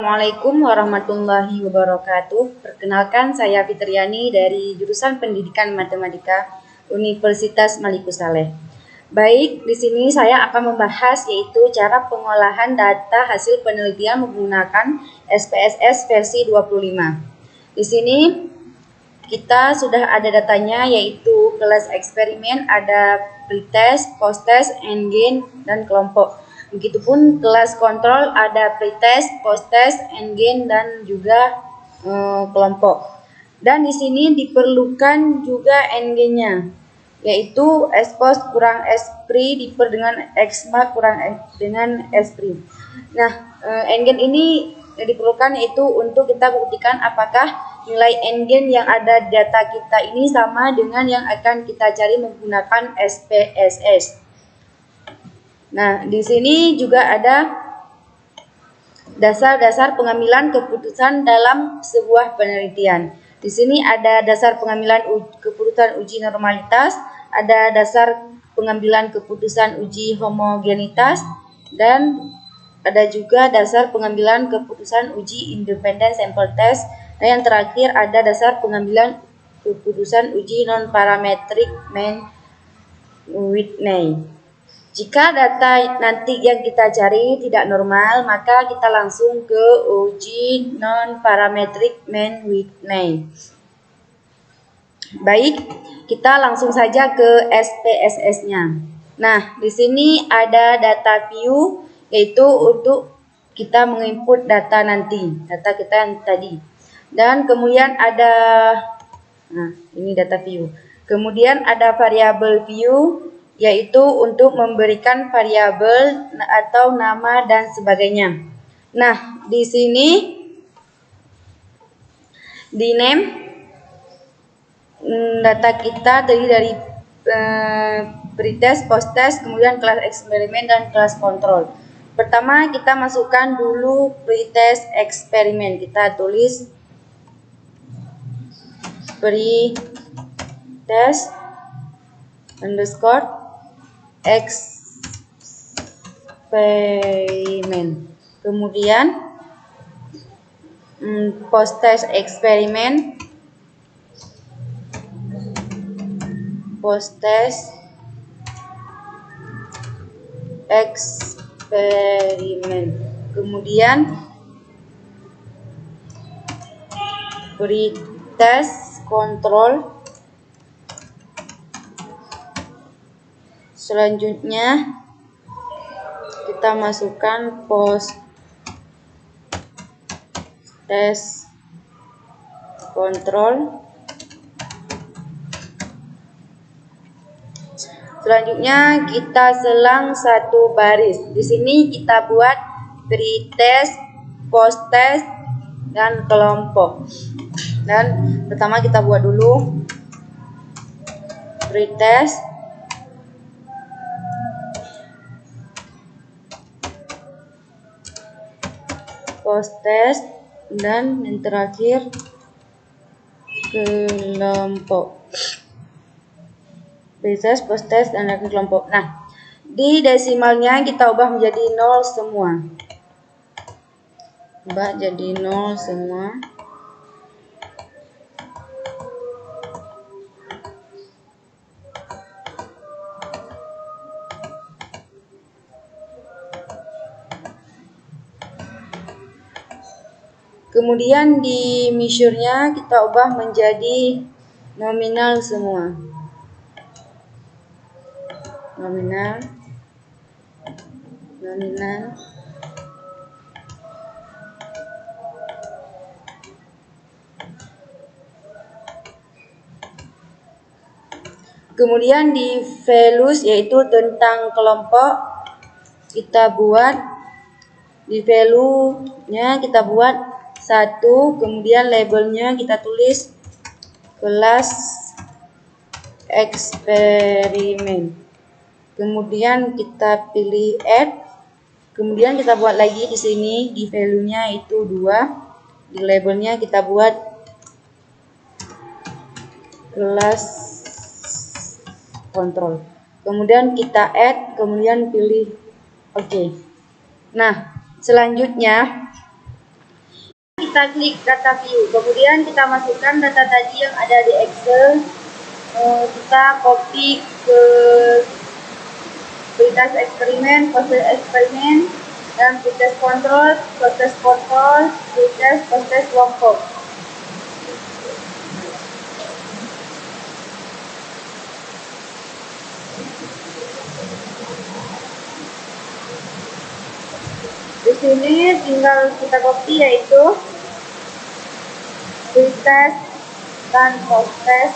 Assalamualaikum warahmatullahi wabarakatuh. Perkenalkan, saya Fitriani dari jurusan Pendidikan Matematika Universitas Maliku Saleh. Baik, di sini saya akan membahas yaitu cara pengolahan data hasil penelitian menggunakan SPSS versi 25. Di sini kita sudah ada datanya yaitu kelas eksperimen, ada pretest, posttest, endgame, dan kelompok. Begitupun kelas kontrol ada pretest, posttest, endgame, dan juga kelompok. Dan di sini diperlukan juga endgame-nya, yaitu S-post kurang S-pri diper dengan X-mark kurang dengan S-pri. Nah, endgame ini diperlukan yaitu untuk kita buktikan apakah nilai endgame yang ada di data kita ini sama dengan yang akan kita cari menggunakan SPSS. Nah, di sini juga ada dasar-dasar pengambilan keputusan dalam sebuah penelitian. Di sini ada dasar pengambilan keputusan uji normalitas, ada dasar pengambilan keputusan uji homogenitas, dan ada juga dasar pengambilan keputusan uji independent sample test. Dan yang terakhir ada dasar pengambilan keputusan uji non-parametric mean Whitney. Jika data nanti yang kita cari tidak normal, maka kita langsung ke uji non-parametric mean Whitney. Baik, kita langsung saja ke SPSS-nya. Nah, di sini ada data view, yaitu untuk kita menginput data nanti, data kita yang tadi. Dan kemudian ada, ini data view. Kemudian ada variabel view, yaitu untuk memberikan variabel atau nama dan sebagainya. Nah, di sini di name data kita tadi dari pretest, posttest, kemudian kelas eksperimen dan kelas kontrol. Pertama kita masukkan dulu pretest eksperimen. Kita tulis pretest underscore eksperimen. Kemudian posttest eksperimen, posttest eksperimen. Kemudian pretest kontrol. Selanjutnya kita masukkan posttest kontrol. Selanjutnya kita selang satu baris. Di sini kita buat pretest, posttest, dan kelompok. Dan pertama kita buat dulu pretest, posttest, dan yang terakhir kelompok. Pretest, posttest, dan kelompok. Nah, di desimalnya kita ubah menjadi 0 semua. Ubah jadi 0 semua. Kemudian di measure-nya kita ubah menjadi nominal semua. Nominal. Kemudian di values, yaitu tentang kelompok, kita buat di value-nya kita buat 1, kemudian labelnya kita tulis kelas eksperimen. Kemudian kita pilih add. Kemudian kita buat lagi di sini di value-nya itu 2. Di labelnya kita buat kelas kontrol. Kemudian kita add, kemudian pilih OK. Nah, selanjutnya kita klik data view, kemudian kita masukkan data tadi yang ada di Excel, kita copy ke pretest eksperimen, proses eksperimen, dan pretest kontrol, pretest kelompok. Di sini tinggal kita copy, yaitu pretest dan post-test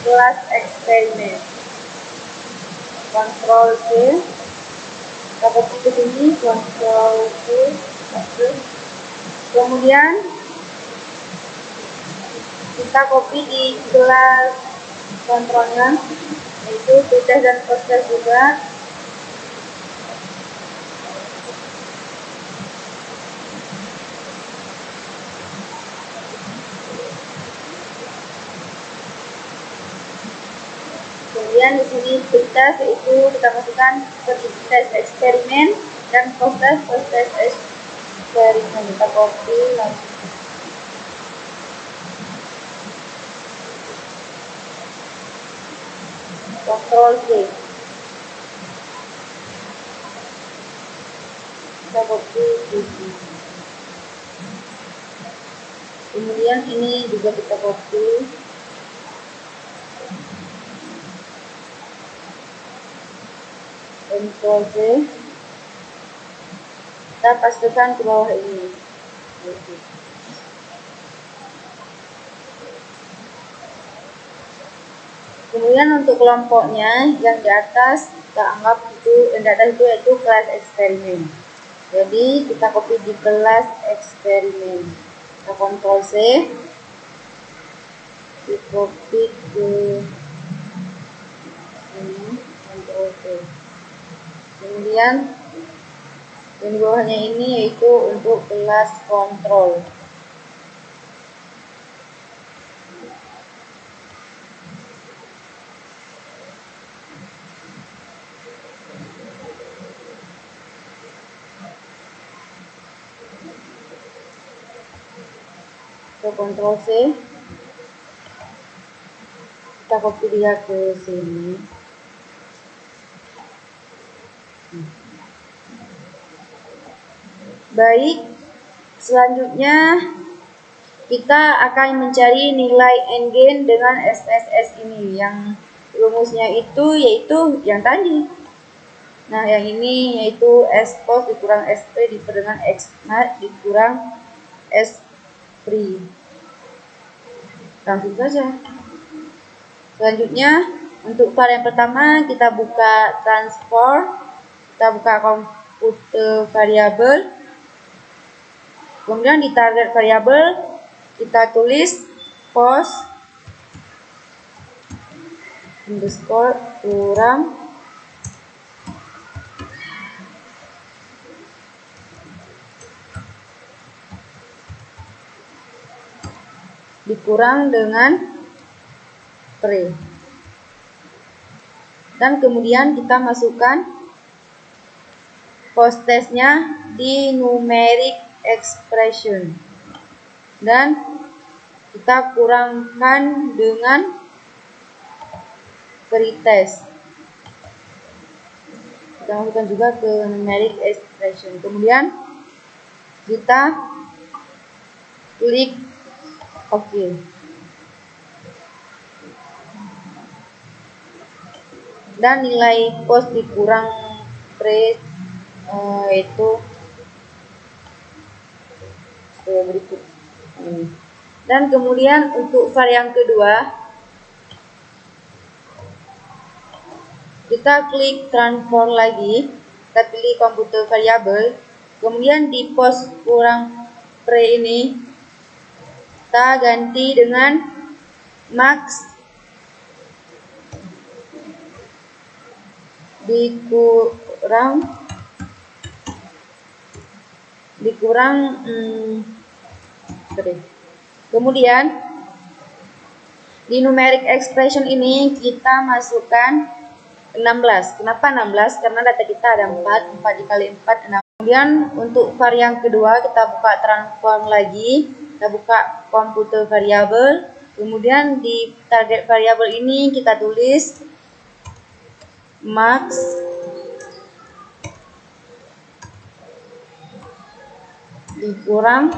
kelas eksperimen. Ctrl C, kita copy ke sini, Ctrl C, kemudian kita copy di kelas kontrolnya, yaitu pretest dan post-test juga. Kemudian di sini pretest, yaitu kita masukkan pretest eksperimen dan post-test eksperimen. Kita copy lagi. Ctrl C. Kita copy di sini. Kemudian ini juga kita copy. Ctrl C, kita pastikan ke bawah ini. Kemudian untuk kelompoknya yang di atas kita anggap itu, yang di atas itu yaitu kelas eksperimen. Jadi kita copy di kelas eksperimen. Kita Ctrl C, di copy ke sini, Ctrl C. Kemudian yang di bawahnya ini yaitu untuk kelas kontrol. Kita Ctrl C, kita copy dia ke sini. Baik, selanjutnya kita akan mencari nilai n-gain dengan SPSS ini. Yang rumusnya itu yaitu yang tadi. Nah, yang ini yaitu S post dikurang SP diper dengan X mat dikurang S free. Langsung saja. Selanjutnya, untuk varian pertama kita buka transform, kita buka komputer variabel. Kemudian di target variabel kita tulis post underscore kurang dikurang dengan pre, dan kemudian kita masukkan post testnya di numeric expression dan kita kurangkan dengan pretest. Kita masukkan juga ke numeric expression. Kemudian kita klik OK. Dan nilai post dikurang pre itu berikut ini. Dan kemudian untuk varian kedua kita klik transform lagi, kita pilih komputer variabel, kemudian di post kurang pre ini kita ganti dengan max dikurang kemudian di numeric expression ini kita masukkan 16. Kenapa 16? Karena data kita ada 4 dikali 4 6. Kemudian untuk varian kedua kita buka transform lagi, kita buka komputer variabel, kemudian di target variabel ini kita tulis max dikurang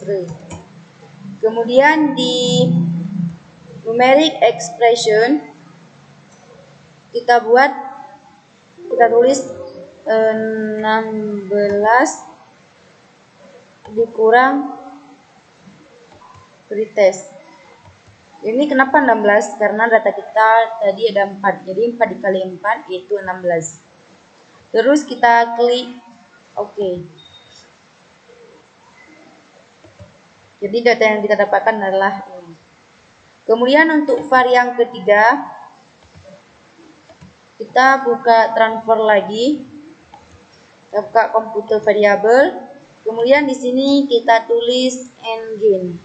3. Kemudian di numeric expression kita tulis 16 dikurang pretest. Ini kenapa 16? Karena data kita tadi ada 4, jadi 4 dikali 4 yaitu 16. Terus kita klik OK. Jadi data yang kita dapatkan adalah ini. Kemudian untuk varian ketiga, kita buka transfer lagi. Kita buka komputer variabel. Kemudian di sini kita tulis gain.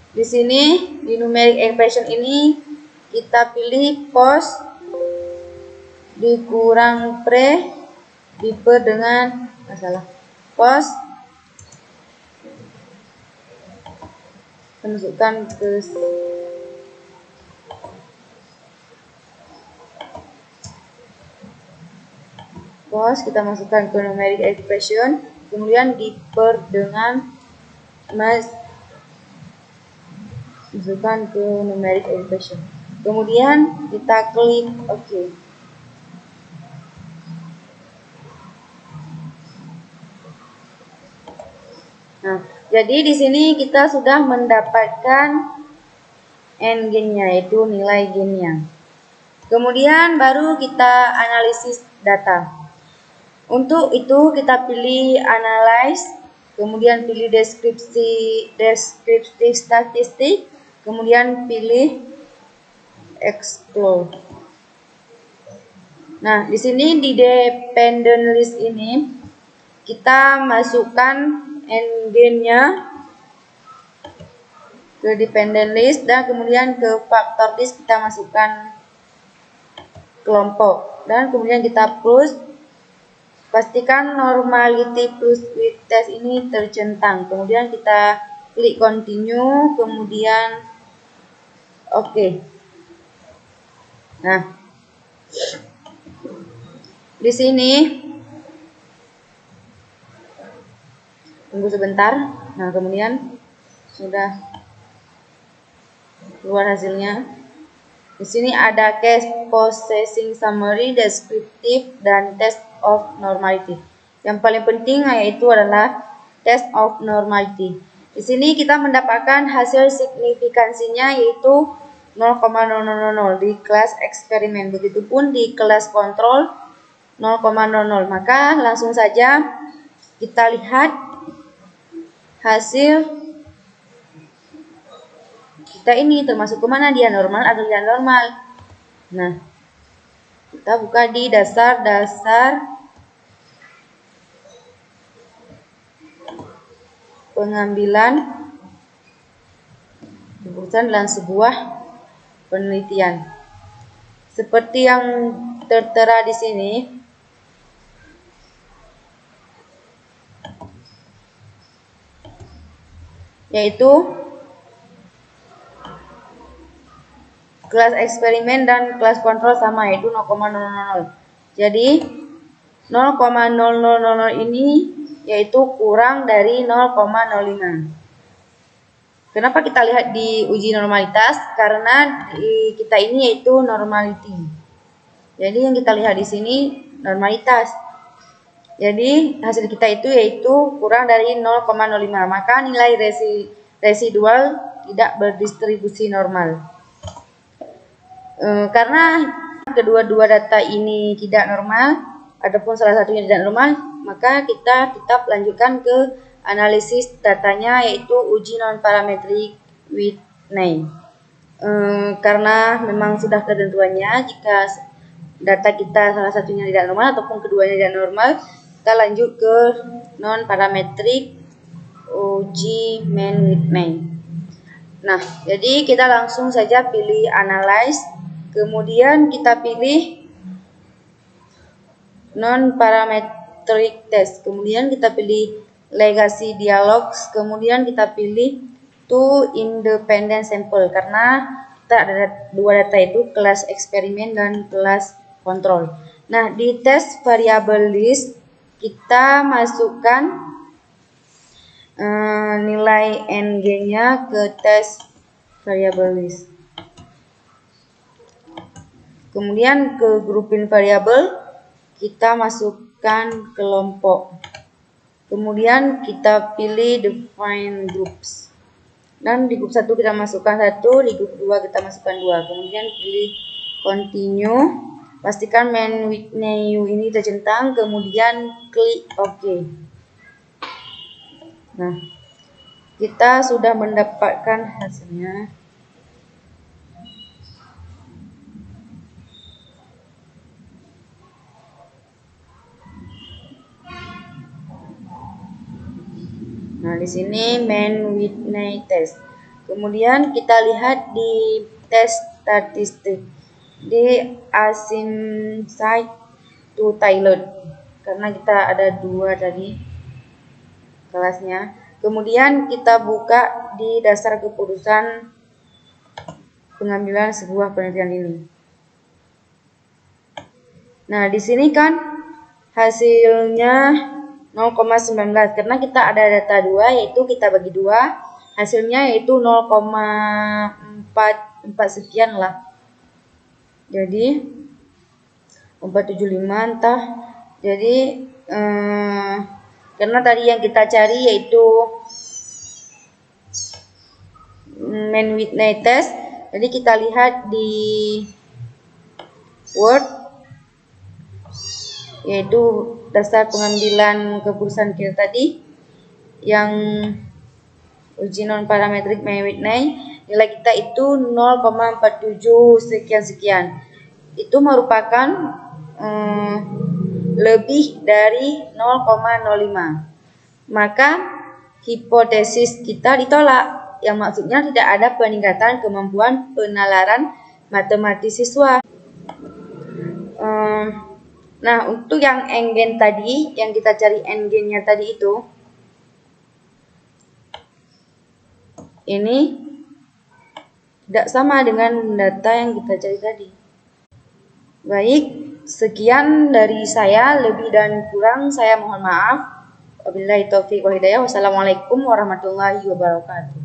Di sini di numeric expression ini kita pilih post dikurang pre diper dengan post masukkan ke post, kita masukkan ke numeric expression, kemudian diper dengan masukkan ke numeric expression, kemudian kita klik OK. Nah, jadi di sini kita sudah mendapatkan gain-nya, yaitu nilai gain-nya. Kemudian baru kita analisis data. Untuk itu kita pilih analyze, kemudian pilih deskripsi statistik, kemudian pilih explore. Nah, di sini di dependent list ini kita masukkan gain-nya ke dependent list dan kemudian ke factor list kita masukkan kelompok dan kemudian kita plus. Pastikan normality plus with test ini tercentang, kemudian kita klik continue, kemudian OK. Nah, di sini tunggu sebentar. Nah, kemudian sudah keluar hasilnya. Di sini ada case processing summary, descriptive, dan test of normality. Yang paling penting yaitu adalah test of normality. Di sini kita mendapatkan hasil signifikansinya yaitu 0,0000 di kelas eksperimen. Begitupun di kelas kontrol 0,00. Maka langsung saja kita lihat hasil kita ini termasuk kemana, dia normal atau tidak normal. Nah, kita buka di dasar pengambilan keputusan dalam sebuah penelitian. Seperti yang tertera di sini, yaitu kelas eksperimen dan kelas kontrol sama, yaitu 0,000. Jadi 0,000 ini yaitu kurang dari 0,05. Kenapa kita lihat di uji normalitas? Karena di kita ini yaitu normality. Jadi yang kita lihat di sini normalitas. Jadi hasil kita itu yaitu kurang dari 0,05. Maka nilai residual tidak berdistribusi normal. Karena kedua-dua data ini tidak normal, adapun salah satunya tidak normal, maka kita tetap lanjutkan ke analisis datanya, yaitu uji non-parametric with name. Karena memang sudah ketentuannya, jika data kita salah satunya tidak normal ataupun keduanya tidak normal, kita lanjut ke non-parametric uji main with name. Nah, jadi kita langsung saja pilih analyze. Kemudian kita pilih non-parametric test. Kemudian kita pilih legacy dialogs. Kemudian kita pilih two independent sample karena kita ada dua data itu, kelas eksperimen dan kelas kontrol. Nah, di tes variable list kita masukkan nilai ng-nya ke tes variable list. Kemudian ke grouping variable kita masukkan kelompok. Kemudian kita pilih define groups. Dan di grup 1 kita masukkan 1, di grup 2 kita masukkan 2. Kemudian pilih continue. Pastikan main with new ini tercentang, kemudian klik OK. Nah, kita sudah mendapatkan hasilnya. Nah, di sini main with new test. Kemudian kita lihat di tes statistik di assign site to Thailand karena kita ada 2 tadi kelasnya. Kemudian kita buka di dasar keputusan pengambilan sebuah penelitian ini. Nah, di sini kan hasilnya 0,19 karena kita ada data 2 yaitu kita bagi 2, hasilnya yaitu 0,44 sekian lah. Jadi 475 entah. Jadi karena tadi yang kita cari yaitu main with new test. Jadi kita lihat di Word yaitu dasar pengambilan keputusan kita tadi yang uji non parametrik main with new, nilai kita itu 0,47 sekian-sekian. Itu merupakan lebih dari 0,05. Maka hipotesis kita ditolak, yang maksudnya tidak ada peningkatan kemampuan penalaran matematis siswa. Nah, untuk yang n-gen tadi, yang kita cari n-gennya tadi itu, ini tidak sama dengan data yang kita cari tadi. Baik, sekian dari saya, lebih dan kurang saya mohon maaf. Wabillahi taufiq wal hidayah. Wassalamualaikum warahmatullahi wabarakatuh.